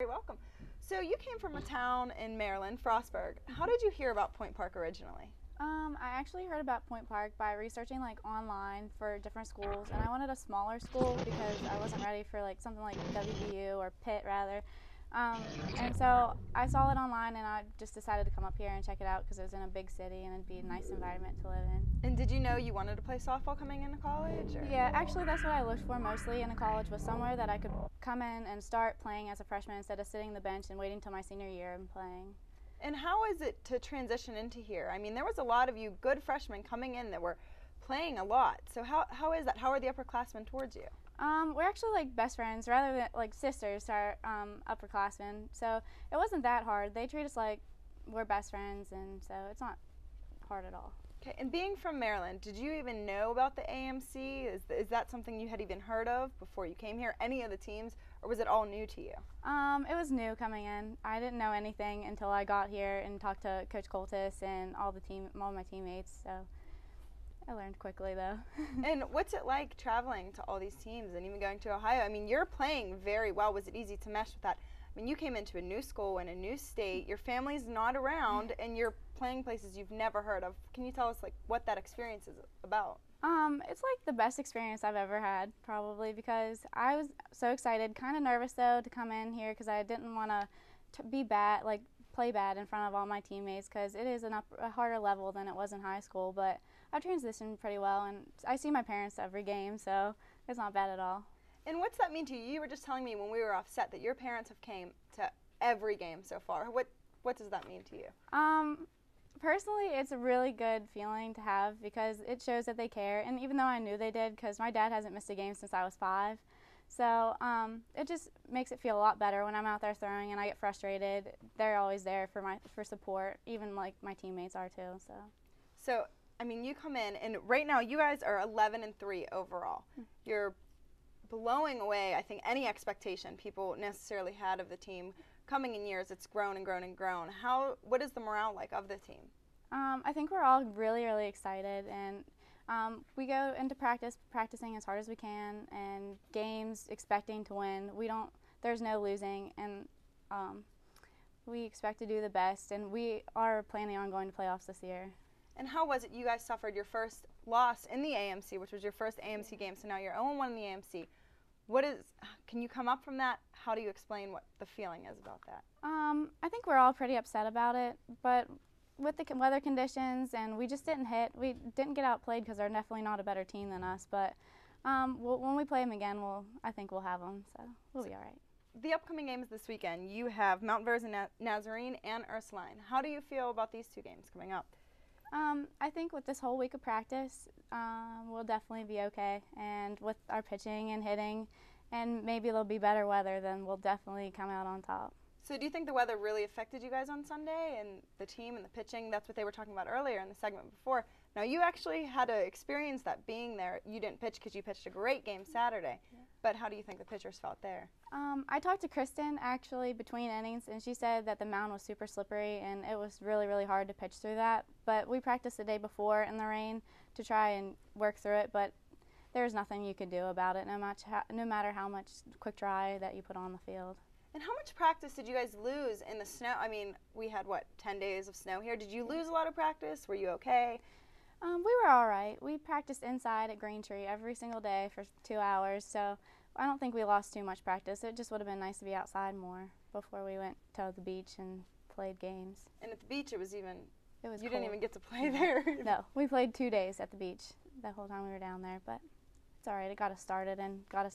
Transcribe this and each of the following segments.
Welcome. So you came from a town in Maryland, Frostburg. How did you hear about Point Park originally? I actually heard about Point Park by researching online for different schools, and I wanted a smaller school because I wasn't ready for something like WVU or Pitt rather. And so I saw it online, and I just decided to come up here and check it out because it was in a big city and it'd be a nice environment to live in. And did you know you wanted to play softball coming into college? Or? Yeah, actually that's what I looked for mostly in a college, was somewhere that I could come in and start playing as a freshman instead of sitting the bench and waiting until my senior year and playing. And how is it to transition into here? I mean, there was a lot of you good freshmen coming in that were playing a lot. So how is that? How are the upperclassmen towards you? We're actually like best friends rather than like sisters to our upperclassmen. So it wasn't that hard. They treat us like we're best friends, and so it's not hard at all. Okay, and being from Maryland, did you even know about the AMC? Is that something you had even heard of before you came here? Any of the teams, or was it all new to you? It was new coming in. I didn't know anything until I got here and talked to Coach Coltis and all my teammates. So I learned quickly though. And what's it like traveling to all these teams and even going to Ohio? I mean, you're playing very well. Was it easy to mesh with that? I mean, you came into a new school in a new state. Your family's not around, and you're playing places you've never heard of. Can you tell us what that experience is about? It's like the best experience I've ever had, probably, because I was so excited, kind of nervous though to come in here because I didn't want to be bad, play bad in front of all my teammates, because it is a harder level than it was in high school. But I transitioned pretty well, and I see my parents every game, so it's not bad at all. And what's that mean to you? You were just telling me when we were off set that your parents have came to every game so far. What does that mean to you? Personally, it's a really good feeling to have because it shows that they care. And even though I knew they did, because my dad hasn't missed a game since I was 5, so it just makes it feel a lot better when I'm out there throwing and I get frustrated. They're always there for support, even like my teammates are too. So I mean, you come in, and right now you guys are 11-3 overall. You're blowing away, I think, any expectation people necessarily had of the team. Coming in years, it's grown and grown and grown. What is the morale like of the team? I think we're all really, really excited, and we go into practicing as hard as we can, and games expecting to win. There's no losing, and we expect to do the best, and we are planning on going to playoffs this year. And how was it? You guys suffered your first loss in the AMC, which was your first AMC game, so now you're 0-1 in the AMC. Can you come up from that? How do you explain what the feeling is about that? I think we're all pretty upset about it, but with the weather conditions, and we just didn't hit. We didn't get outplayed because they're definitely not a better team than us, but when we play them again, I think we'll have them, so we'll be all right. The upcoming games this weekend, you have Mount Vernon Nazarene and Ursuline. How do you feel about these two games coming up? I think with this whole week of practice, we'll definitely be okay. And with our pitching and hitting, and maybe there'll be better weather, then we'll definitely come out on top. So do you think the weather really affected you guys on Sunday, and the team and the pitching? That's what they were talking about earlier in the segment before. Now, you actually had to experience that being there. You didn't pitch because you pitched a great game Saturday. Yeah. But how do you think the pitchers felt there? I talked to Kristen actually between innings, and she said that the mound was super slippery and it was really, really hard to pitch through that. But we practiced the day before in the rain to try and work through it, but there's nothing you could do about it, no matter how much quick dry that you put on the field. And how much practice did you guys lose in the snow? I mean, we had, 10 days of snow here. Did you lose a lot of practice? Were you okay? We were all right. We practiced inside at Green Tree every single day for 2 hours, so I don't think we lost too much practice. It just would have been nice to be outside more before we went to the beach and played games. And at the beach, you cold. Didn't even get to play there. No, we played 2 days at the beach the whole time we were down there, but it's all right. It got us started and got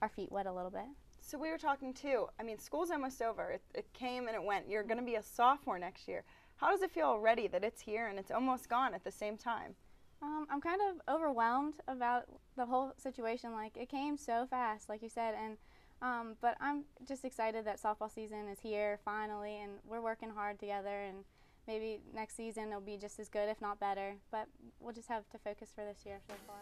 our feet wet a little bit. So we were talking too. I mean, school's almost over. It came and it went. You're going to be a sophomore next year. How does it feel already that it's here and it's almost gone at the same time? I'm kind of overwhelmed about the whole situation. It came so fast, like you said, and but I'm just excited that softball season is here finally, and we're working hard together, and maybe next season it'll be just as good, if not better. But we'll just have to focus for this year so far.